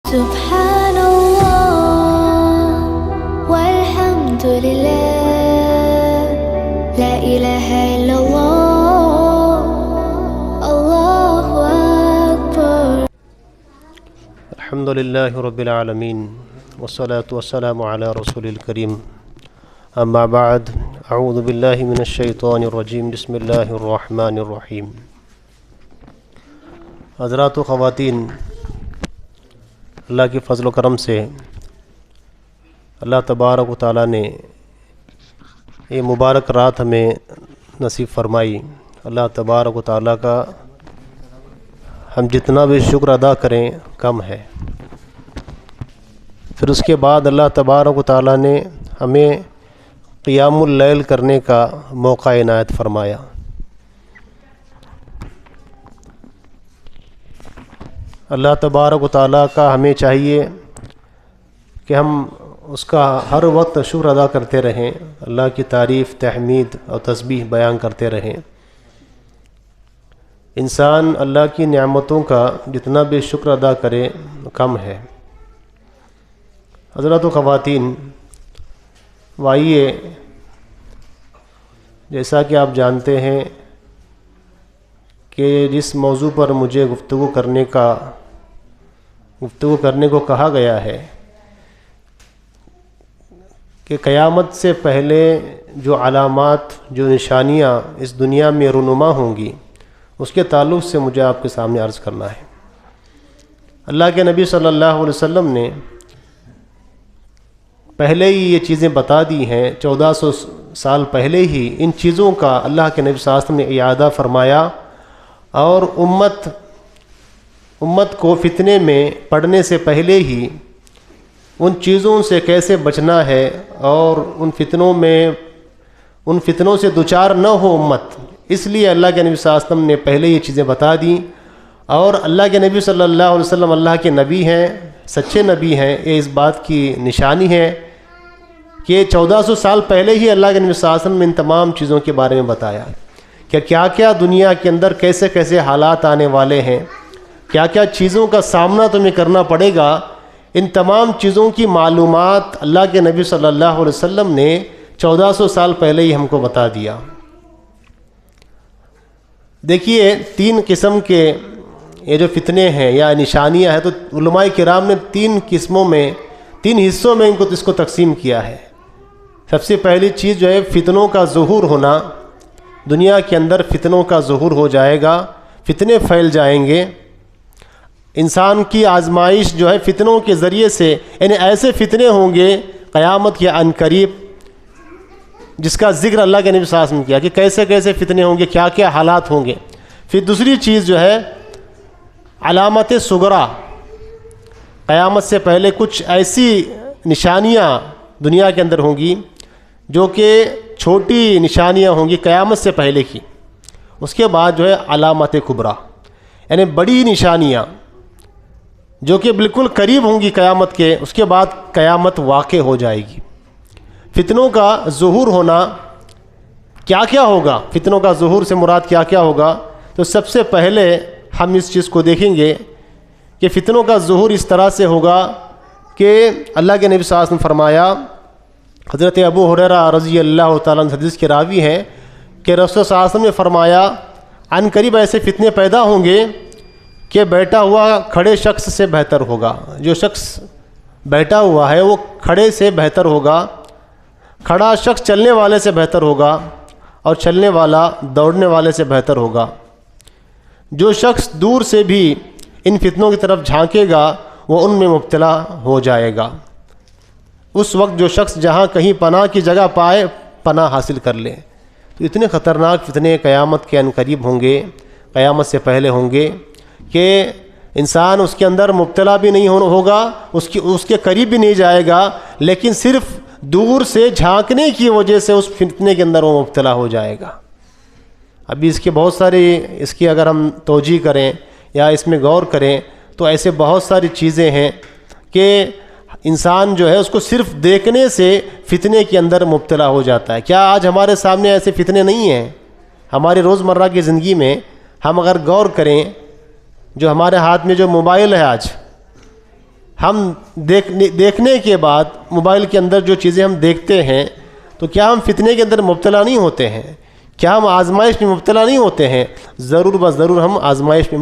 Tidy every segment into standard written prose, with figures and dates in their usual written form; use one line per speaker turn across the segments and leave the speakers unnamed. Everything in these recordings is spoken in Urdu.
سبحان الله والحمد لله لا إله إلا الله الله أكبر.
الحمد لله رب العالمين والصلاة والسلام على رسول الكريم اما بعد اعوذ باللہ من الشیطان الرجیم بسم اللہ الرحمن الرحیم. حضرات و خواتین، اللہ کی فضل و کرم سے اللہ تبارک و تعالیٰ نے یہ مبارک رات ہمیں نصیب فرمائی. اللہ تبارک و تعالیٰ کا ہم جتنا بھی شکر ادا کریں کم ہے. پھر اس کے بعد اللہ تبارک و تعالیٰ نے ہمیں قیام اللیل کرنے کا موقع عنایت فرمایا. اللہ تبارک و تعالیٰ کا ہمیں چاہیے کہ ہم اس کا ہر وقت شکر ادا کرتے رہیں، اللہ کی تعریف، تحمید اور تسبیح بیان کرتے رہیں. انسان اللہ کی نعمتوں کا جتنا بھی شکر ادا کرے کم ہے. حضرات و خواتین، آئیے، جیسا کہ آپ جانتے ہیں کہ جس موضوع پر مجھے گفتگو کرنے کو کہا گیا ہے کہ قیامت سے پہلے جو علامات، جو نشانیاں اس دنیا میں رونما ہوں گی، اس کے تعلق سے مجھے آپ کے سامنے عرض کرنا ہے. اللہ کے نبی صلی اللہ علیہ وسلم نے پہلے ہی یہ چیزیں بتا دی ہیں. 1400 سال پہلے ہی ان چیزوں کا اللہ کے نبی صلی اللہ علیہ وسلم نے اعادہ فرمایا اور امت کو فتنے میں پڑنے سے پہلے ہی ان چیزوں سے کیسے بچنا ہے اور ان فتنوں سے دوچار نہ ہو امت، اس لیے اللہ کے نبی صلی اللہ علیہ وسلم نے پہلے یہ چیزیں بتا دیں. اور اللہ کے نبی صلی اللہ علیہ وسلم اللہ کے نبی ہیں، سچے نبی ہیں. یہ اس بات کی نشانی ہے کہ 1400 سال پہلے ہی اللہ کے نبی صلی اللہ علیہ وسلم نے ان تمام چیزوں کے بارے میں بتایا کہ کیا کیا دنیا کے اندر کیسے کیسے حالات آنے والے ہیں، کیا کیا چیزوں کا سامنا تمہیں کرنا پڑے گا. ان تمام چیزوں کی معلومات اللہ کے نبی صلی اللہ علیہ وسلم نے 1400 سال پہلے ہی ہم کو بتا دیا. دیکھیے، 3 قسم کے یہ جو فتنے ہیں یا نشانیاں ہیں، تو علماء کرام نے 3 قسموں میں، 3 حصوں میں اس کو تقسیم کیا ہے. سب سے پہلی چیز جو ہے فتنوں کا ظہور ہونا. دنیا کے اندر فتنوں کا ظہور ہو جائے گا، فتنے پھیل جائیں گے. انسان کی آزمائش جو ہے فتنوں کے ذریعے سے، یعنی ایسے فتنے ہوں گے قیامت کے عن قریب، جس کا ذکر اللہ کے نبی صلی اللہ علیہ وسلم کیا کہ کیسے کیسے فتنے ہوں گے، کیا کیا حالات ہوں گے. پھر دوسری چیز جو ہے علامت صغرا. قیامت سے پہلے کچھ ایسی نشانیاں دنیا کے اندر ہوں گی جو کہ چھوٹی نشانیاں ہوں گی قیامت سے پہلے کی. اس کے بعد جو ہے علامت کبریٰ، یعنی بڑی نشانیاں جو کہ بالکل قریب ہوں گی قیامت کے. اس کے بعد قیامت واقع ہو جائے گی. فتنوں کا ظہور ہونا، کیا کیا ہوگا، فتنوں کا ظہور سے مراد کیا کیا ہوگا. تو سب سے پہلے ہم اس چیز کو دیکھیں گے کہ فتنوں کا ظہور اس طرح سے ہوگا کہ اللہ کے نبی صلی اللہ علیہ وسلم فرمایا، حضرت ابو ہریرہ رضی اللہ تعالیٰ عنہ حدیث کے راوی ہیں کہ رسول صلی اللہ علیہ وسلم نے فرمایا عن قریب ایسے فتنے پیدا ہوں گے کہ بیٹھا ہوا کھڑے شخص سے بہتر ہوگا. جو شخص بیٹھا ہوا ہے وہ کھڑے سے بہتر ہوگا، کھڑا شخص چلنے والے سے بہتر ہوگا، اور چلنے والا دوڑنے والے سے بہتر ہوگا. جو شخص دور سے بھی ان فتنوں کی طرف جھانکے گا وہ ان میں مبتلا ہو جائے گا. اس وقت جو شخص جہاں کہیں پناہ کی جگہ پائے پناہ حاصل کر لے. تو اتنے خطرناک فتنے قیامت کے عن قریب ہوں گے، قیامت سے پہلے ہوں گے کہ انسان اس کے اندر مبتلا بھی نہیں ہوگا، اس کے قریب بھی نہیں جائے گا، لیکن صرف دور سے جھانکنے کی وجہ سے اس فتنے کے اندر وہ مبتلا ہو جائے گا. ابھی اس کے بہت ساری، اس کی اگر ہم توجہ کریں یا اس میں غور کریں تو ایسے بہت ساری چیزیں ہیں کہ انسان جو ہے اس کو صرف دیکھنے سے فتنے کے اندر مبتلا ہو جاتا ہے. کیا آج ہمارے سامنے ایسے فتنے نہیں ہیں؟ ہماری روزمرہ کی زندگی میں ہم اگر غور کریں، جو ہمارے ہاتھ میں جو موبائل ہے آج، ہم دیکھنے کے بعد موبائل کے اندر جو چیزیں ہم دیکھتے ہیں تو کیا ہم فتنے کے اندر مبتلا نہیں ہوتے ہیں؟ کیا ہم آزمائش میں مبتلا نہیں ہوتے ہیں؟ ضرور ضرور ہم آزمائش میں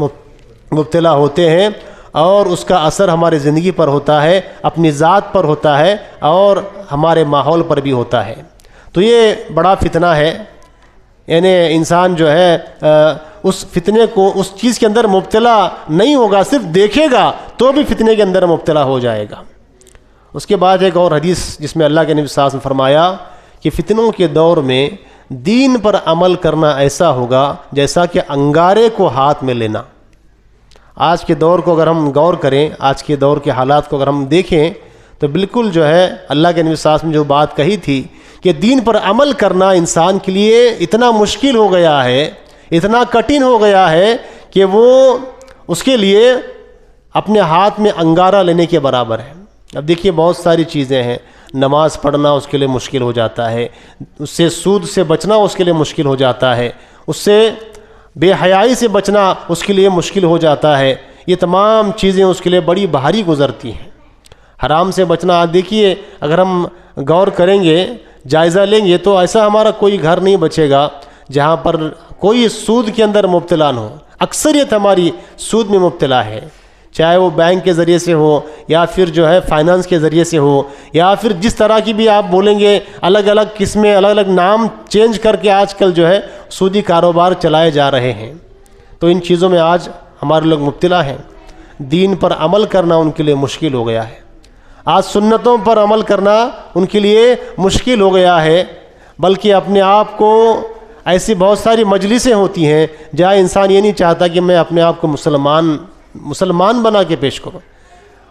مبتلا ہوتے ہیں، اور اس کا اثر ہماری زندگی پر ہوتا ہے، اپنی ذات پر ہوتا ہے، اور ہمارے ماحول پر بھی ہوتا ہے۔ تو یہ بڑا فتنہ ہے، یعنی انسان جو ہے اس فتنے کو، اس چیز کے اندر مبتلا نہیں ہوگا، صرف دیکھے گا تو بھی فتنے کے اندر مبتلا ہو جائے گا۔ اس کے بعد ایک اور حدیث جس میں اللہ کے نبی صلی اللہ علیہ وسلم نے فرمایا کہ فتنوں کے دور میں دین پر عمل کرنا ایسا ہوگا جیسا کہ انگارے کو ہاتھ میں لینا۔ آج کے دور کو اگر ہم غور کریں، آج کے دور کے حالات کو اگر ہم دیکھیں تو بالکل جو ہے اللہ کے نبی صلی اللہ علیہ وسلم نے جو بات کہی تھی کہ دین پر عمل کرنا انسان کے لیے اتنا مشکل ہو گیا ہے، اتنا کٹھن ہو گیا ہے کہ وہ اس کے لیے اپنے ہاتھ میں انگارہ لینے کے برابر ہے۔ اب دیکھیے بہت ساری چیزیں ہیں، نماز پڑھنا اس کے لیے مشکل ہو جاتا ہے، اس سے سود سے بچنا اس کے لیے مشکل ہو جاتا ہے، اس سے بے حیائی سے بچنا اس کے لیے مشکل ہو جاتا ہے، یہ تمام چیزیں اس کے لیے بڑی بھاری گزرتی ہیں۔ حرام سے بچنا، دیکھیے اگر ہم غور کریں گے، جائزہ لیں گے تو ایسا ہمارا کوئی گھر نہیں بچے گا جہاں پر کوئی سود کے اندر مبتلا نہ ہو۔ اکثریت ہماری سود میں مبتلا ہے، چاہے وہ بینک کے ذریعے سے ہو یا پھر جو ہے فائنانس کے ذریعے سے ہو، یا پھر جس طرح کی بھی آپ بولیں گے، الگ الگ قسمیں، الگ الگ نام چینج کر کے آج کل جو ہے سودی کاروبار چلائے جا رہے ہیں۔ تو ان چیزوں میں آج ہمارے لوگ مبتلا ہیں، دین پر عمل کرنا ان کے لیے مشکل ہو گیا ہے، آج سنتوں پر عمل کرنا ان کے لیے مشکل ہو گیا ہے، بلکہ اپنے آپ کو ایسی بہت ساری مجلسیں ہوتی ہیں جہاں انسان یہ نہیں چاہتا کہ میں اپنے آپ کو مسلمان بنا کے پیش کروں،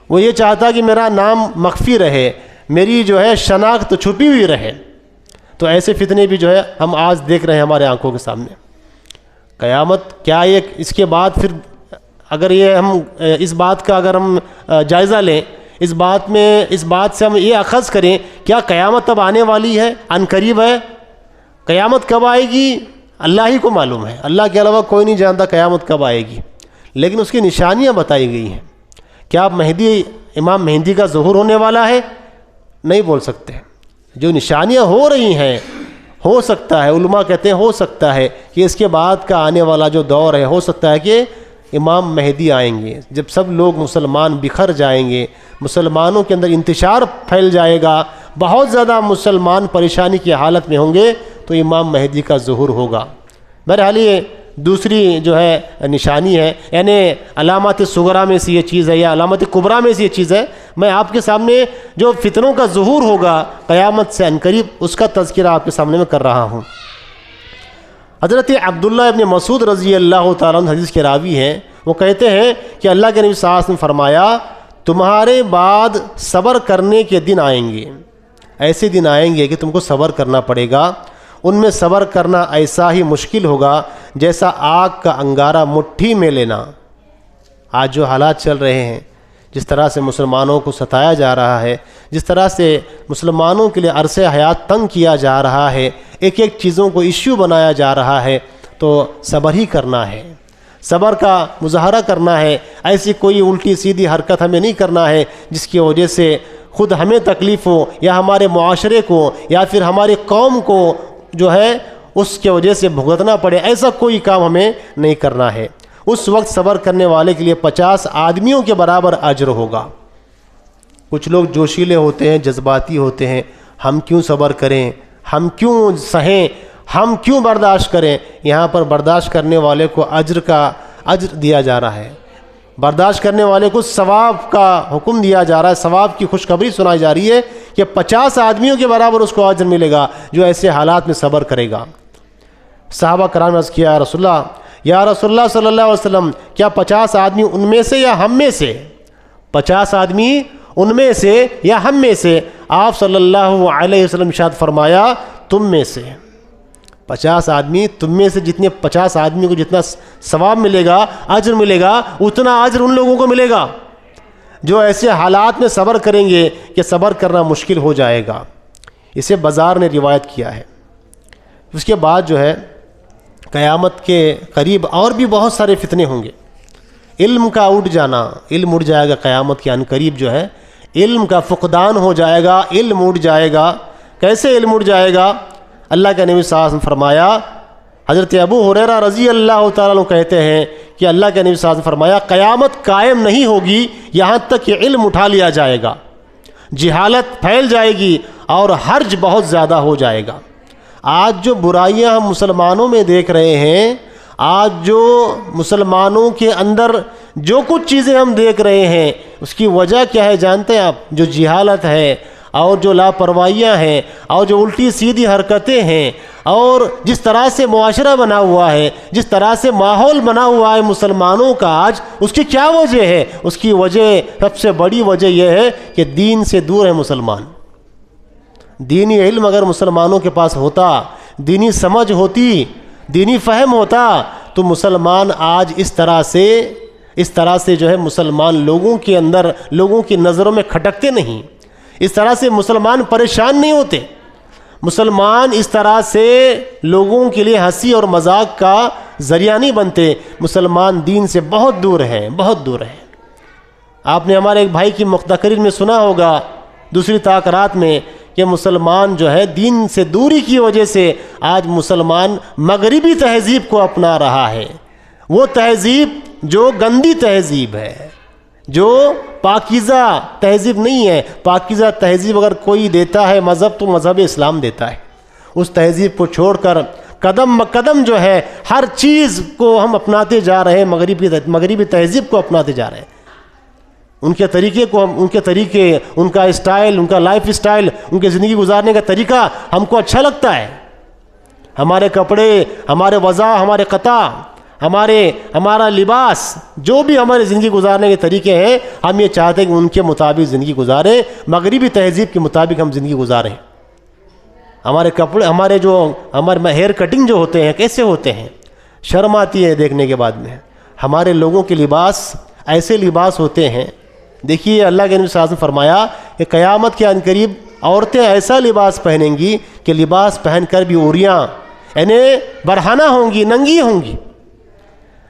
وہ یہ چاہتا کہ میرا نام مخفی رہے، میری جو ہے شناخت چھپی ہوئی رہے۔ تو ایسے فتنے بھی جو ہے ہم آج دیکھ رہے ہیں ہمارے آنکھوں کے سامنے۔ قیامت کیا ایک اس کے بعد پھر اگر یہ ہم اس بات کا اگر ہم جائزہ لیں، اس بات سے ہم یہ اخذ کریں، کیا قیامت اب آنے والی ہے، عن قریب ہے؟ قیامت کب آئے گی اللہ ہی کو معلوم ہے، اللہ کے علاوہ کوئی نہیں جانتا قیامت کب آئے گی، لیکن اس کی نشانیاں بتائی گئی ہیں۔ کیا اب امام مہدی کا ظہور ہونے والا ہے؟ نہیں بول سکتے۔ جو نشانیاں ہو رہی ہیں، ہو سکتا ہے، علماء کہتے ہیں ہو سکتا ہے کہ اس کے بعد کا آنے والا جو دور ہے، ہو سکتا ہے کہ امام مہدی آئیں گے، جب سب لوگ مسلمان بکھر جائیں گے، مسلمانوں کے اندر انتشار پھیل جائے گا، بہت زیادہ مسلمان پریشانی کی حالت میں ہوں گے، تو امام مہدی کا ظہور ہوگا۔ بہرحال یہ دوسری جو ہے نشانی ہے، یعنی علامات صغرا میں سے یہ چیز ہے یا علامات کبریٰ میں سے یہ چیز ہے۔ میں آپ کے سامنے جو فتنوں کا ظہور ہوگا قیامت سے عنقریب، اس کا تذکرہ آپ کے سامنے میں کر رہا ہوں۔ حضرت عبداللہ ابن مسعود رضی اللہ تعالیٰ عنہ حدیث کے راوی ہیں، وہ کہتے ہیں کہ اللہ کے نبی صلی اللہ علیہ وسلم نے فرمایا، تمہارے بعد صبر کرنے کے دن آئیں گے، ایسے دن آئیں گے کہ تم کو صبر کرنا پڑے گا، ان میں صبر کرنا ایسا ہی مشکل ہوگا جیسا آگ کا انگارہ مٹھی میں لینا۔ آج جو حالات چل رہے ہیں، جس طرح سے مسلمانوں کو ستایا جا رہا ہے، جس طرح سے مسلمانوں کے لیے عرصہ حیات تنگ کیا جا رہا ہے، ایک ایک چیزوں کو ایشو بنایا جا رہا ہے، تو صبر ہی کرنا ہے، صبر کا مظاہرہ کرنا ہے۔ ایسی کوئی الٹی سیدھی حرکت ہمیں نہیں کرنا ہے جس کی وجہ سے خود ہمیں تکلیف ہو، یا ہمارے معاشرے کو، یا پھر ہماری قوم کو جو ہے اس کے وجہ سے بھگتنا پڑے۔ ایسا کوئی کام ہمیں نہیں کرنا ہے۔ اس وقت صبر کرنے والے کے لیے 50 آدمیوں کے برابر اجر ہوگا۔ کچھ لوگ جوشیلے ہوتے ہیں، جذباتی ہوتے ہیں، ہم کیوں صبر کریں، ہم کیوں سہیں، ہم کیوں برداشت کریں؟ یہاں پر برداشت کرنے والے کو اجر دیا جا رہا ہے، برداشت کرنے والے کو ثواب کا حکم دیا جا رہا ہے، ثواب کی خوشخبری سنائی جا رہی ہے کہ 50 آدمیوں کے برابر اس کو اجر ملے گا جو ایسے حالات میں صبر کرے گا۔ صحابہ کرام نے عرض کیا، یا رسول اللہ صلی اللہ علیہ وسلم، کیا 50 آدمی ان میں سے یا ہم میں سے؟ 50 آدمی ان میں سے یا ہم میں سے؟ آپ صلی اللہ علیہ وسلم ارشاد فرمایا، تم میں سے۔ 50 آدمی تم میں سے، جتنے 50 آدمی کو جتنا ثواب ملے گا، اجر ملے گا، اتنا اجر ان لوگوں کو ملے گا جو ایسے حالات میں صبر کریں گے کہ صبر کرنا مشکل ہو جائے گا۔ اسے بازار نے روایت کیا ہے۔ اس کے بعد جو ہے قیامت کے قریب اور بھی بہت سارے فتنے ہوں گے۔ علم کا اٹھ جانا، علم اٹھ جائے گا قیامت کے عنقریب جو ہے، علم کا فقدان ہو جائے گا، علم اٹھ جائے گا۔ کیسے علم اٹھ جائے گا؟ اللہ کے نبی صلی اللہ علیہ وسلم فرمایا، حضرت ابو ہریرہ رضی اللہ تعالیٰ عنہ کہتے ہیں کہ اللہ کے نبی صلی اللہ علیہ وسلم فرمایا قیامت قائم نہیں ہوگی یہاں تک کہ علم اٹھا لیا جائے گا، جہالت پھیل جائے گی اور حرج بہت زیادہ ہو جائے گا۔ آج جو برائیاں ہم مسلمانوں میں دیکھ رہے ہیں، آج جو مسلمانوں کے اندر جو کچھ چیزیں ہم دیکھ رہے ہیں، اس کی وجہ کیا ہے جانتے ہیں آپ؟ جو جہالت ہے اور جو لاپرواہیاں ہیں اور جو الٹی سیدھی حرکتیں ہیں، اور جس طرح سے معاشرہ بنا ہوا ہے، جس طرح سے ماحول بنا ہوا ہے مسلمانوں کا آج، اس کی کیا وجہ ہے؟ اس کی وجہ، سب سے بڑی وجہ یہ ہے کہ دین سے دور ہے مسلمان۔ دینی علم اگر مسلمانوں کے پاس ہوتا، دینی سمجھ ہوتی، دینی فہم ہوتا، تو مسلمان آج اس طرح سے جو ہے مسلمان لوگوں کے اندر، لوگوں کی نظروں میں کھٹکتے نہیں، اس طرح سے مسلمان پریشان نہیں ہوتے، مسلمان اس طرح سے لوگوں کے لیے ہنسی اور مذاق کا ذریعہ نہیں بنتے۔ مسلمان دین سے بہت دور ہیں، بہت دور ہیں۔ آپ نے ہمارے ایک بھائی کی تقریر میں سنا ہوگا، دوسری تقریرات میں، کہ مسلمان جو ہے دین سے دوری کی وجہ سے آج مسلمان مغربی تہذیب کو اپنا رہا ہے، وہ تہذیب جو گندی تہذیب ہے، جو پاکیزہ تہذیب نہیں ہے۔ پاکیزہ تہذیب اگر کوئی دیتا ہے مذہب، تو مذہب اسلام دیتا ہے۔ اس تہذیب کو چھوڑ کر قدم بقدم جو ہے ہر چیز کو ہم اپناتے جا رہے ہیں، مغربی تہذیب کو اپناتے جا رہے ہیں، ان کے طریقے، ان کا اسٹائل، ان کا لائف اسٹائل، ان کے زندگی گزارنے کا طریقہ ہم کو اچھا لگتا ہے۔ ہمارے کپڑے، ہمارے وضع، ہمارے قطع، ہمارا لباس، جو بھی ہمارے زندگی گزارنے کے طریقے ہیں، ہم یہ چاہتے ہیں کہ ان کے مطابق زندگی گزاریں، مغربی تہذیب کے مطابق ہم زندگی گزاریں۔ ہمارے کپڑے، ہمارے ہیئر کٹنگ جو ہوتے ہیں کیسے ہوتے ہیں، شرم آتی ہے دیکھنے کے بعد میں۔ ہمارے لوگوں کے لباس ایسے لباس ہوتے ہیں، دیکھیے اللہ کے نبی صلی اللہ علیہ وسلم فرمایا کہ قیامت کے عنقریب عورتیں ایسا لباس پہنیں گی کہ لباس پہن کر بھی عوریاں، یعنی برہنہ ہوں گی، ننگی ہوں گی۔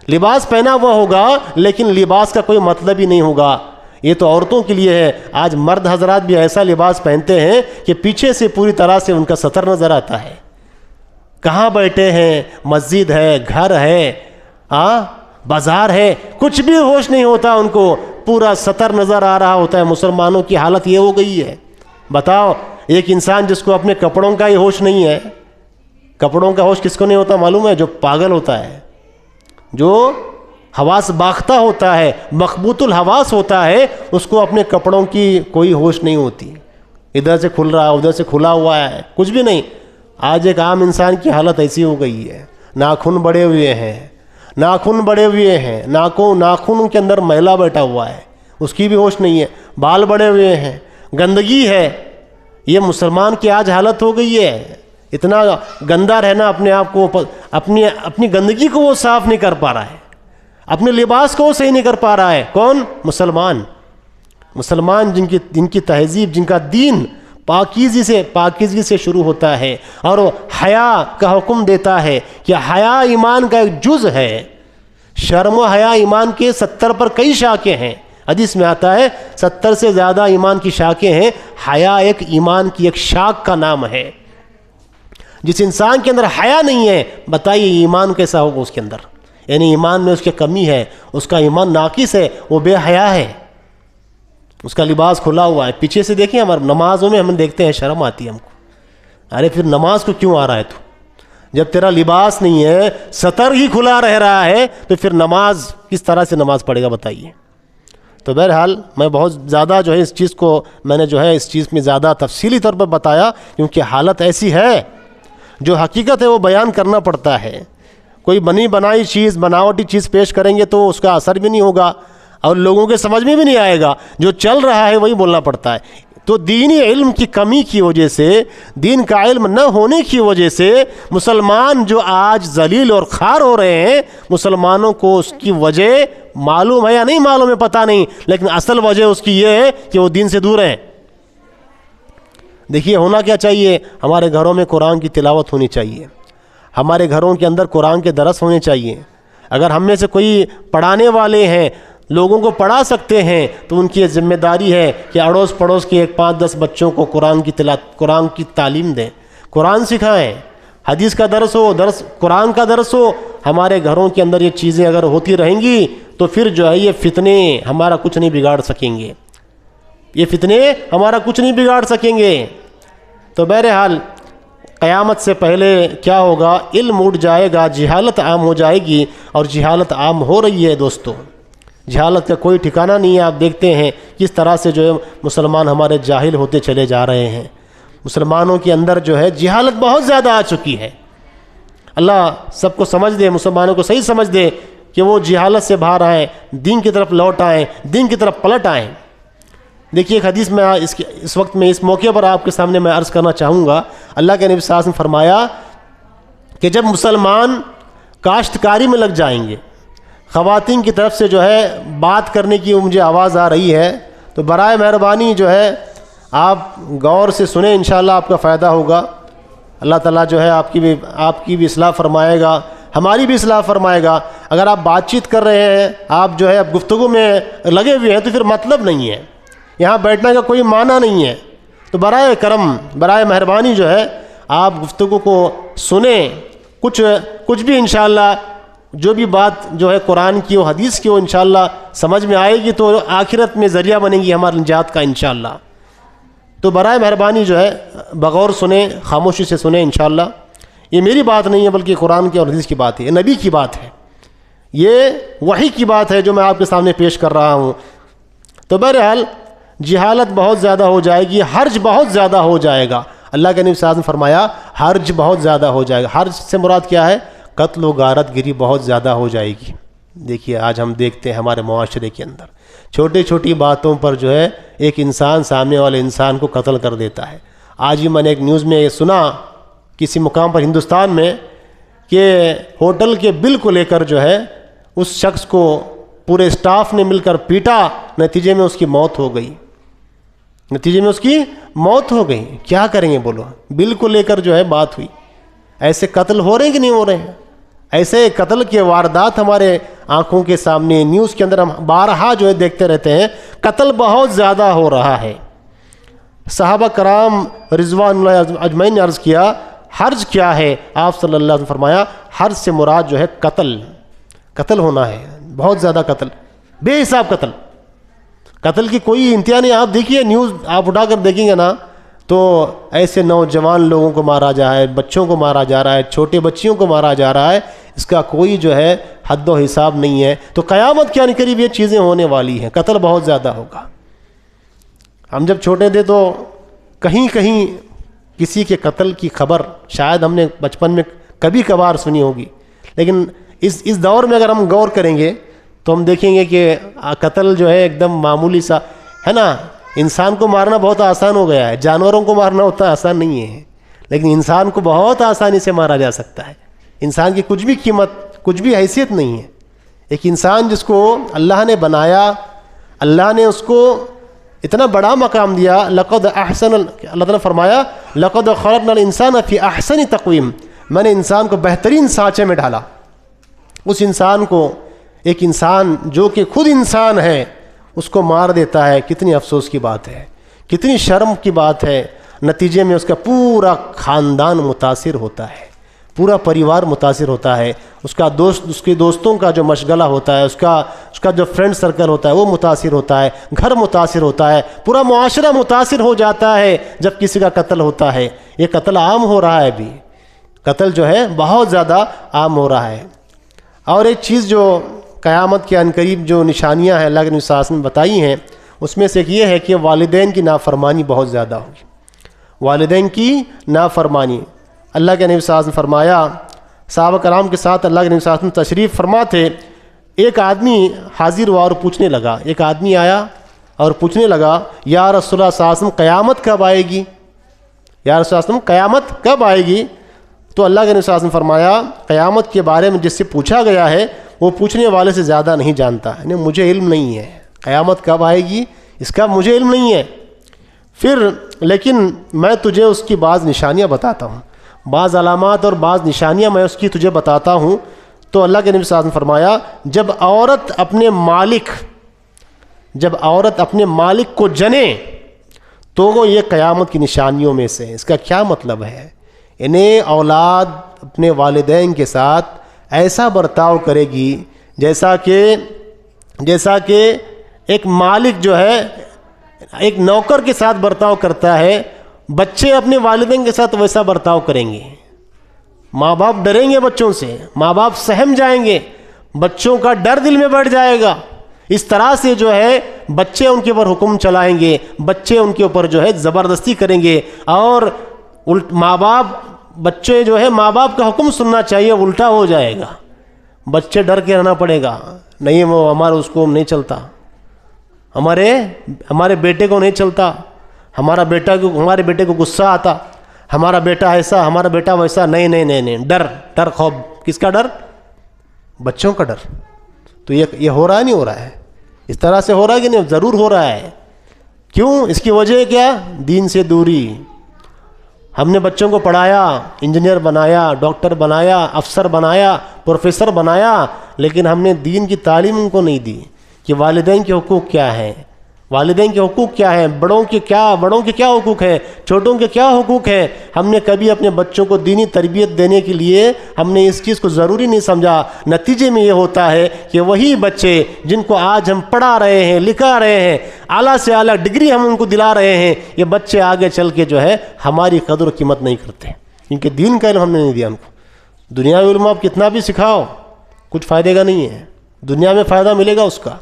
لباس پہنا ہوا ہوگا لیکن لباس کا کوئی مطلب ہی نہیں ہوگا۔ یہ تو عورتوں کے لیے ہے، آج مرد حضرات بھی ایسا لباس پہنتے ہیں کہ پیچھے سے پوری طرح سے ان کا سطر نظر آتا ہے۔ کہاں بیٹھے ہیں، مسجد ہے، گھر ہے، بازار ہے، کچھ بھی ہوش نہیں ہوتا ان کو، پورا سطر نظر آ رہا ہوتا ہے۔ مسلمانوں کی حالت یہ ہو گئی ہے۔ بتاؤ، ایک انسان جس کو اپنے کپڑوں کا ہی ہوش نہیں ہے، کپڑوں کا ہوش کس کو نہیں ہوتا معلوم ہے؟ جو پاگل ہوتا ہے، جو حواس باختہ ہوتا ہے، مخبوط الحواس ہوتا ہے، اس کو اپنے کپڑوں کی کوئی ہوش نہیں ہوتی۔ ادھر سے کھل رہا، ادھر سے کھلا ہوا ہے، کچھ بھی نہیں۔ آج ایک عام انسان کی حالت ایسی ہو گئی ہے، ناخن بڑے ہوئے ہیں، ناخن کے اندر میلا بیٹھا ہوا ہے، اس کی بھی ہوش نہیں ہے، بال بڑے ہوئے ہیں، گندگی ہے۔ یہ مسلمان کی آج حالت ہو گئی ہے، اتنا گندا رہنا اپنے آپ کو، اپنی گندگی کو وہ صاف نہیں کر پا رہا ہے، اپنے لباس کو وہ صحیح نہیں کر پا رہا ہے۔ کون؟ مسلمان جن کی تہذیب، جن کا دین پاکیزگی سے شروع ہوتا ہے، اور وہ حیا کا حکم دیتا ہے کہ حیا ایمان کا ایک جز ہے۔ شرم و حیا ایمان کے 70 پر کئی شاخیں ہیں، حدیث میں آتا ہے 70 سے زیادہ ایمان کی شاخیں ہیں، حیا ایک ایمان کی ایک شاخ کا نام ہے۔ جس انسان کے اندر حیا نہیں ہے، بتائیے ایمان کیسا ہوگا اس کے اندر؟ یعنی ایمان میں اس کی کمی ہے، اس کا ایمان ناقص ہے، وہ بے حیا ہے، اس کا لباس کھلا ہوا ہے۔ پیچھے سے دیکھیں، ہمارے نمازوں میں ہم دیکھتے ہیں، شرم آتی ہے ہم کو۔ ارے پھر نماز کو کیوں آ رہا ہے تو؟ جب تیرا لباس نہیں ہے، سطر ہی کھلا رہ رہا ہے، تو پھر نماز کس طرح سے نماز پڑھے گا بتائیے؟ تو بہرحال میں بہت زیادہ جو ہے اس چیز کو میں نے جو ہے اس چیز میں زیادہ تفصیلی طور پر بتایا، کیونکہ حالت ایسی ہے، جو حقیقت ہے وہ بیان کرنا پڑتا ہے۔ کوئی بنی بنائی چیز، بناوٹی چیز پیش کریں گے تو اس کا اثر بھی نہیں ہوگا اور لوگوں کے سمجھ میں بھی نہیں آئے گا، جو چل رہا ہے وہی بولنا پڑتا ہے۔ تو دینی علم کی کمی کی وجہ سے، دین کا علم نہ ہونے کی وجہ سے مسلمان جو آج ذلیل اور خوار ہو رہے ہیں، مسلمانوں کو اس کی وجہ معلوم ہے یا نہیں معلوم ہے پتہ نہیں، لیکن اصل وجہ اس کی یہ ہے کہ وہ دین سے دور ہیں۔ دیکھیے ہونا کیا چاہیے، ہمارے گھروں میں قرآن کی تلاوت ہونی چاہیے، ہمارے گھروں کے اندر قرآن کے درس ہونے چاہیے، اگر ہم میں سے کوئی پڑھانے والے ہیں، لوگوں کو پڑھا سکتے ہیں، تو ان کی یہ ذمہ داری ہے کہ اڑوس پڑوس کے 5-10 بچوں کو قرآن کی تعلیم دیں، قرآن سکھائیں، حدیث کا درس ہو، قرآن کا درس ہو۔ ہمارے گھروں کے اندر یہ چیزیں اگر ہوتی رہیں گی تو پھر جو ہے یہ فتنے ہمارا کچھ نہیں بگاڑ سکیں گے، یہ فتنے ہمارا کچھ نہیں بگاڑ سکیں گے۔ تو بہرحال قیامت سے پہلے کیا ہوگا؟ علم اٹھ جائے گا، جہالت عام ہو جائے گی، اور جہالت عام ہو رہی ہے دوستو، جہالت کا کوئی ٹھکانہ نہیں ہے۔ آپ دیکھتے ہیں کس طرح سے جو ہے مسلمان ہمارے جاہل ہوتے چلے جا رہے ہیں، مسلمانوں کے اندر جو ہے جہالت بہت زیادہ آ چکی ہے۔ اللہ سب کو سمجھ دے، مسلمانوں کو صحیح سمجھ دے کہ وہ جہالت سے باہر آئیں، دین کی طرف لوٹ آئیں، دین کی طرف پلٹ آئیں۔ دیکھیے ایک حدیث میں اس وقت میں اس موقع پر آپ کے سامنے میں عرض کرنا چاہوں گا۔ اللہ کے نبی صلی اللہ علیہ وسلم نے فرمایا کہ جب مسلمان کاشتکاری میں لگ جائیں گے، خواتین کی طرف سے جو ہے بات کرنے کی مجھے آواز آ رہی ہے، تو برائے مہربانی جو ہے آپ غور سے سنیں، انشاءاللہ آپ کا فائدہ ہوگا۔ اللہ تعالیٰ جو ہے آپ کی بھی اصلاح فرمائے گا، ہماری بھی اصلاح فرمائے گا۔ اگر آپ بات چیت کر رہے ہیں، آپ جو ہے اب گفتگو میں لگے ہوئے ہیں، تو پھر مطلب نہیں ہے، یہاں بیٹھنے کا کوئی معنی نہیں ہے۔ تو برائے کرم، برائے مہربانی جو ہے آپ گفتگو کو سنیں، کچھ بھی انشاءاللہ جو بھی بات جو ہے قرآن کی و حدیث کی وہ انشاءاللہ سمجھ میں آئے گی تو آخرت میں ذریعہ بنے گی ہمارے نجات کا انشاءاللہ۔ تو برائے مہربانی جو ہے بغور سنیں، خاموشی سے سنیں انشاءاللہ۔ یہ میری بات نہیں ہے بلکہ قرآن کی اور حدیث کی بات ہے، یہ نبی کی بات ہے، یہ وحی کی بات ہے جو میں آپ کے سامنے پیش کر رہا ہوں۔ تو بہرحال جہالت بہت زیادہ ہو جائے گی، حرج بہت زیادہ ہو جائے گا۔ اللہ کے نبی صلی اللہ علیہ وسلم نے فرمایا حرج بہت زیادہ ہو جائے گا۔ حرج سے مراد کیا ہے؟ قتل و غارت گری بہت زیادہ ہو جائے گی۔ دیکھیے آج ہم دیکھتے ہیں ہمارے معاشرے کے اندر چھوٹی چھوٹی باتوں پر جو ہے ایک انسان سامنے والے انسان کو قتل کر دیتا ہے۔ آج ہی میں نے ایک نیوز میں یہ سنا کسی مقام پر ہندوستان میں کہ ہوٹل کے بل کو لے کر جو ہے اس شخص کو پورے اسٹاف نے مل کر پیٹا، نتیجے میں اس کی موت ہو گئی، کیا کریں گے بولو؟ بل کو لے کر جو ہے بات ہوئی۔ ایسے قتل ہو رہے ہیں کہ نہیں ہو رہے ہیں؟ ایسے قتل کے واردات ہمارے آنکھوں کے سامنے نیوز کے اندر ہم بارہا جو ہے دیکھتے رہتے ہیں۔ قتل بہت زیادہ ہو رہا ہے۔ صحابہ کرام رضوان اللہ اجمعین نے عرض کیا حرج کیا ہے؟ آپ صلی اللہ علیہ وسلم فرمایا حرج سے مراد جو ہے قتل ہونا ہے، بہت زیادہ قتل، بے حساب قتل کی کوئی انتہا نہیں۔ آپ دیکھیے نیوز آپ اٹھا کر دیکھیں گے نا تو ایسے نوجوان لوگوں کو مارا جا رہا ہے، بچوں کو مارا جا رہا ہے، چھوٹے بچیوں کو مارا جا رہا ہے، اس کا کوئی جو ہے حد و حساب نہیں ہے۔ تو قیامت کے قریب یہ چیزیں ہونے والی ہیں، قتل بہت زیادہ ہوگا۔ ہم جب چھوٹے تھے تو کہیں کسی کے قتل کی خبر شاید ہم نے بچپن میں کبھی کبھار سنی ہوگی، لیکن اس دور میں اگر ہم غور کریں گے تو ہم دیکھیں گے کہ قتل جو ہے ایک دم معمولی سا ہے نا۔ انسان کو مارنا بہت آسان ہو گیا ہے، جانوروں کو مارنا اتنا آسان نہیں ہے، لیکن انسان کو بہت آسانی سے مارا جا سکتا ہے۔ انسان کی کچھ بھی قیمت، کچھ بھی حیثیت نہیں ہے۔ ایک انسان جس کو اللہ نے بنایا، اللہ نے اس کو اتنا بڑا مقام دیا، لقد احسن، اللہ تعالیٰ نے فرمایا لقد خلقنا الانسان فی احسن تقویم، میں نے انسان کو بہترین سانچے میں ڈالا۔ اس انسان کو، ایک انسان جو کہ خود انسان ہے، اس کو مار دیتا ہے، کتنی افسوس کی بات ہے، کتنی شرم کی بات ہے۔ نتیجے میں اس کا پورا خاندان متاثر ہوتا ہے، پورا پریوار متاثر ہوتا ہے، اس کے دوستوں کا جو مشغلہ ہوتا ہے، اس کا جو فرینڈ سرکل ہوتا ہے وہ متاثر ہوتا ہے، گھر متاثر ہوتا ہے، پورا معاشرہ متاثر ہو جاتا ہے جب کسی کا قتل ہوتا ہے۔ یہ قتل عام ہو رہا ہے، ابھی قتل جو ہے بہت زیادہ عام ہو رہا ہے۔ اور ایک چیز جو قیامت کے عنقریب جو نشانیاں ہیں اللہ کے نبی صلی اللہ علیہ وسلم نے بتائی ہیں، اس میں سے ایک یہ ہے کہ والدین کی نافرمانی بہت زیادہ ہوگی، والدین کی نافرمانی۔ اللہ کے نبی صلی اللہ علیہ وسلم فرمایا، صحابہ کرام کے ساتھ اللہ کے نبی صلی اللہ علیہ وسلم تشریف فرما تھے، ایک آدمی حاضر ہوا اور پوچھنے لگا، ایک آدمی آیا اور پوچھنے لگا یا رسول اللہ صلی اللہ علیہ وسلم قیامت کب آئے گی؟ یا رسول اللہ صلی اللہ علیہ وسلم قیامت کب آئے گی؟ تو اللہ کے نبی صلی اللہ علیہ وسلم فرمایا قیامت کے بارے میں جس سے پوچھا گیا ہے وہ پوچھنے والے سے زیادہ نہیں جانتا، یعنی مجھے علم نہیں ہے، قیامت کب آئے گی اس کا مجھے علم نہیں ہے۔ پھر لیکن میں تجھے اس کی بعض نشانیاں بتاتا ہوں، بعض علامات اور بعض نشانیاں میں اس کی تجھے بتاتا ہوں، تو اللہ کے نبی صلی اللہ علیہ وسلم نے فرمایا جب عورت اپنے مالک کو جنے تو وہ یہ قیامت کی نشانیوں میں سے ہے۔ اس کا کیا مطلب ہے؟ انہیں اولاد اپنے والدین کے ساتھ ایسا برتاؤ کرے گی جیسا کہ ایک مالک جو ہے ایک نوکر کے ساتھ برتاؤ کرتا ہے، بچے اپنے والدین کے ساتھ ویسا برتاؤ کریں گے۔ ماں باپ ڈریں گے بچوں سے، ماں باپ سہم جائیں گے، بچوں کا ڈر دل میں بڑھ جائے گا۔ اس طرح سے جو ہے بچے ان کے اوپر حکم چلائیں گے، بچے ان کے اوپر جو ہے زبردستی کریں گے، اور بچے جو ہے ماں باپ کا حکم سننا چاہیے، الٹا ہو جائے گا۔ بچے ڈر کے رہنا پڑے گا، نہیں وہ ہمارا اس کو نہیں چلتا، ہمارے بیٹے کو نہیں چلتا، ہمارے بیٹے کو غصہ آتا، ہمارا بیٹا ایسا، ہمارا بیٹا ویسا، نہیں، ڈر خوف، کس کا ڈر؟ بچوں کا ڈر۔ تو یہ ہو رہا ہے نہیں ہو رہا ہے؟ اس طرح سے ہو رہا ہے کہ نہیں؟ ضرور ہو رہا ہے۔ کیوں؟ اس کی وجہ کیا؟ دین سے دوری۔ ہم نے بچوں کو پڑھایا، انجینئر بنایا، ڈاکٹر بنایا، افسر بنایا، پروفیسر بنایا، لیکن ہم نے دین کی تعلیم ان کو نہیں دی کہ والدین کے حقوق کیا ہیں، والدین کے حقوق کیا ہیں، بڑوں کے کیا حقوق ہیں، چھوٹوں کے کیا حقوق ہیں۔ ہم نے کبھی اپنے بچوں کو دینی تربیت دینے کے لیے ہم نے اس چیز کو ضروری نہیں سمجھا۔ نتیجے میں یہ ہوتا ہے کہ وہی بچے جن کو آج ہم پڑھا رہے ہیں، لکھا رہے ہیں، اعلیٰ سے اعلیٰ ڈگری ہم ان کو دلا رہے ہیں، یہ بچے آگے چل کے جو ہے ہماری قدر و قیمت نہیں کرتے، کیونکہ دین کا علم ہم نے نہیں دیا ان کو۔ دنیاوی علم آپ کتنا بھی سکھاؤ کچھ فائدے کا نہیں ہے، دنیا میں فائدہ ملے گا اس کا،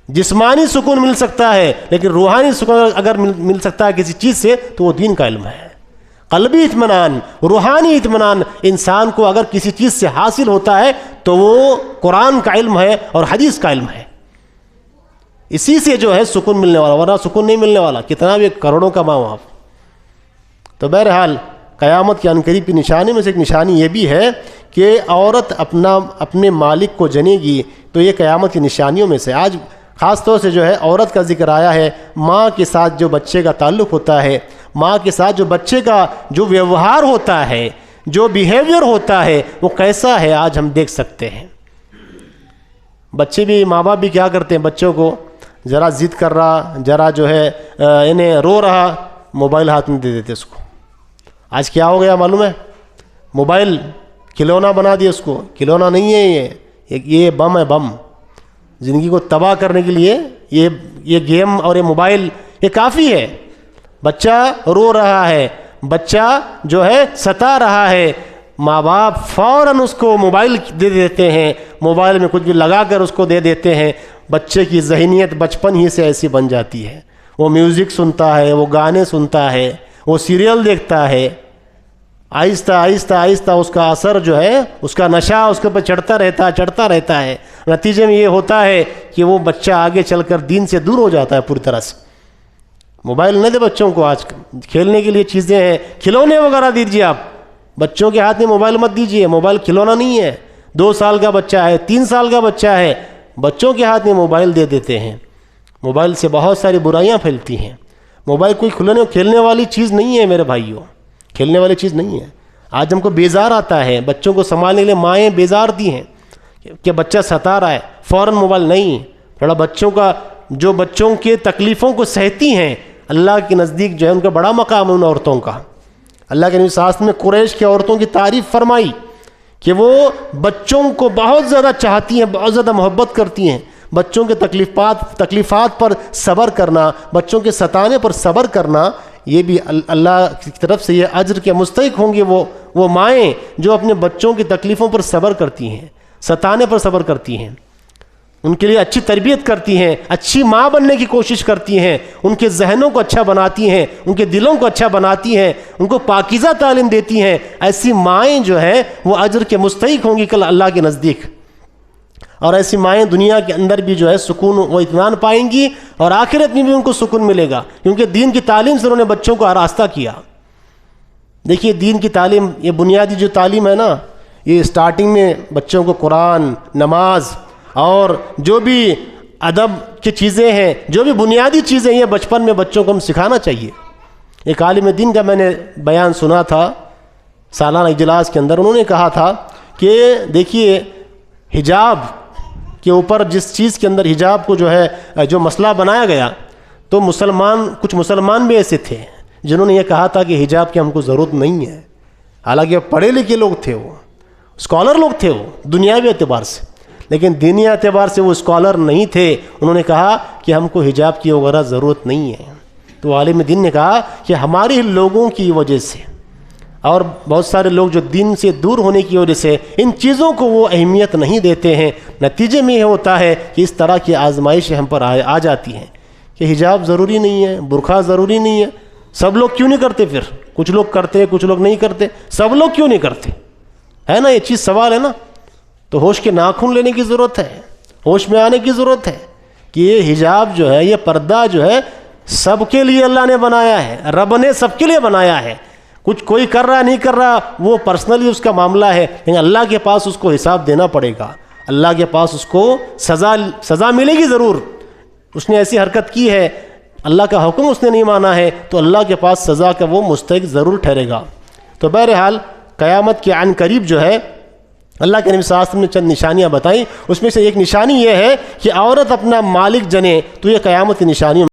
جسمانی سکون مل سکتا ہے، لیکن روحانی سکون اگر مل سکتا ہے کسی چیز سے تو وہ دین کا علم ہے۔ قلبی اطمینان، روحانی اطمینان انسان کو اگر کسی چیز سے حاصل ہوتا ہے تو وہ قرآن کا علم ہے اور حدیث کا علم ہے، اسی سے جو ہے سکون ملنے والا، ورنہ سکون نہیں ملنے والا، کتنا بھی کروڑوں کماؤ آپ۔ تو بہرحال قیامت کے عنقریب کی نشانی میں سے ایک نشانی یہ بھی ہے کہ عورت اپنے مالک کو جنے گی، تو یہ قیامت کی نشانیوں میں سے آج خاص طور سے جو ہے عورت کا ذکر آیا ہے۔ ماں کے ساتھ جو بچے کا تعلق ہوتا ہے، ماں کے ساتھ جو بچے کا جو ویوہار ہوتا ہے، جو بیہیویئر ہوتا ہے، وہ کیسا ہے آج ہم دیکھ سکتے ہیں۔ بچے بھی، ماں باپ بھی کیا کرتے ہیں، بچوں کو ذرا ضد کر رہا، ذرا جو ہے انہیں رو رہا، موبائل ہاتھ میں دے دیتے اس کو۔ آج کیا ہو گیا معلوم ہے؟ موبائل کھلونا بنا دیا اس کو۔ کھلونا نہیں ہے یہ بم ہے، بم۔ زندگی کو تباہ کرنے کے لیے یہ گیم اور یہ موبائل یہ کافی ہے۔ بچہ رو رہا ہے، بچہ جو ہے ستا رہا ہے، ماں باپ فوراً اس کو موبائل دے دیتے ہیں، موبائل میں کچھ بھی لگا کر اس کو دے دیتے ہیں۔ بچے کی ذہنیت بچپن ہی سے ایسی بن جاتی ہے، وہ میوزک سنتا ہے، وہ گانے سنتا ہے، وہ سیریل دیکھتا ہے، آہستہ آہستہ اس کا اثر جو ہے، اس کا نشہ اس کے اوپر چڑھتا رہتا ہے۔ نتیجے میں یہ ہوتا ہے کہ وہ بچہ آگے چل کر دین سے دور ہو جاتا ہے پوری طرح سے۔ موبائل نہ دے بچوں کو، آج کھیلنے کے لیے چیزیں ہیں، کھلونے وغیرہ دیجیے آپ، بچوں کے ہاتھ میں موبائل مت دیجیے۔ موبائل کھلونا نہیں ہے، 2 سال کا بچہ ہے، 3 سال کا بچہ ہے، بچوں کے ہاتھ میں موبائل دے دیتے ہیں۔ موبائل سے بہت ساری برائیاں پھیلتی ہیں۔ موبائل کوئی کھیلنے والی چیز نہیں ہے میرے بھائیوں، کھیلنے والی چیز نہیں ہے۔ آج ہم کو بیزار آتا ہے، بچوں کو سنبھالنے کے لیے مائیں بیزار دی ہیں کہ بچہ ستا رہا ہے، فوراً موبائل نہیں۔ تھوڑا بچوں کا جو بچوں کے تکلیفوں کو سہتی ہیں، اللہ کے نزدیک جو ہے ان کا بڑا مقام ہے ان عورتوں کا۔ اللہ کے نبی صلی اللہ علیہ وسلم نے قریش کی عورتوں کی تعریف فرمائی کہ وہ بچوں کو بہت زیادہ چاہتی ہیں، بہت زیادہ محبت کرتی ہیں۔ بچوں کے تکلیفات پر صبر کرنا، بچوں کے ستانے پر صبر کرنا، یہ بھی اللہ کی طرف سے یہ اجر کے مستحق ہوں گے وہ مائیں جو اپنے بچوں کی تکلیفوں پر صبر کرتی ہیں، ستانے پر صبر کرتی ہیں، ان کے لیے اچھی تربیت کرتی ہیں، اچھی ماں بننے کی کوشش کرتی ہیں، ان کے ذہنوں کو اچھا بناتی ہیں، ان کے دلوں کو اچھا بناتی ہیں، ان کو پاکیزہ تعلیم دیتی ہیں۔ ایسی مائیں جو ہیں وہ اجر کے مستحق ہوں گی کل اللہ کے نزدیک، اور ایسی مائیں دنیا کے اندر بھی جو ہے سکون و اطمینان پائیں گی، اور آخرت میں بھی ان کو سکون ملے گا، کیونکہ دین کی تعلیم سے انہوں نے بچوں کو آراستہ کیا۔ دیکھیے دین کی تعلیم، یہ بنیادی جو تعلیم ہے نا، یہ اسٹارٹنگ میں بچوں کو قرآن، نماز اور جو بھی ادب کی چیزیں ہیں، جو بھی بنیادی چیزیں یہ بچپن میں بچوں کو ہم سکھانا چاہیے۔ ایک عالم دین کا میں نے بیان سنا تھا سالانہ اجلاس کے اندر، انہوں نے کہا تھا کہ دیکھیے حجاب کے اوپر جس چیز کے اندر حجاب کو جو ہے جو مسئلہ بنایا گیا، تو کچھ مسلمان بھی ایسے تھے جنہوں نے یہ کہا تھا کہ حجاب کی ہم کو ضرورت نہیں ہے، حالانکہ پڑھے لکھے لوگ تھے، وہ اسکالر لوگ تھے، وہ دنیاوی اعتبار سے، لیکن دینی اعتبار سے وہ اسکالر نہیں تھے۔ انہوں نے کہا کہ ہم کو حجاب کی وغیرہ ضرورت نہیں ہے۔ تو عالم دین نے کہا کہ ہمارے لوگوں کی وجہ سے اور بہت سارے لوگ جو دین سے دور ہونے کی وجہ سے ان چیزوں کو وہ اہمیت نہیں دیتے ہیں، نتیجے میں یہ ہوتا ہے کہ اس طرح کی آزمائشیں ہم پر آ جاتی ہیں کہ حجاب ضروری نہیں ہے، برقع ضروری نہیں ہے۔ سب لوگ کیوں نہیں کرتے؟ پھر کچھ لوگ کرتے، کچھ لوگ نہیں کرتے، سب لوگ کیوں نہیں کرتے؟ ہے نا، یہ چیز سوال ہے نا۔ تو ہوش کے ناخن لینے کی ضرورت ہے، ہوش میں آنے کی ضرورت ہے کہ یہ حجاب جو ہے، یہ پردہ جو ہے سب کے لیے اللہ نے بنایا ہے، رب نے سب کے لیے بنایا ہے۔ کچھ کوئی کر رہا نہیں کر رہا وہ پرسنلی اس کا معاملہ ہے، لیکن اللہ کے پاس اس کو حساب دینا پڑے گا، اللہ کے پاس اس کو سزا ملے گی ضرور۔ اس نے ایسی حرکت کی ہے، اللہ کا حکم اس نے نہیں مانا ہے، تو اللہ کے پاس سزا کا وہ مستحق ضرور ٹھہرے گا۔ تو بہرحال قیامت کے عن قریب جو ہے اللہ کے نبی صلی اللہ علیہ وسلم نے چند نشانیاں بتائیں، اس میں سے ایک نشانی یہ ہے کہ عورت اپنا مالک جنے، تو یہ قیامت کی نشانیوں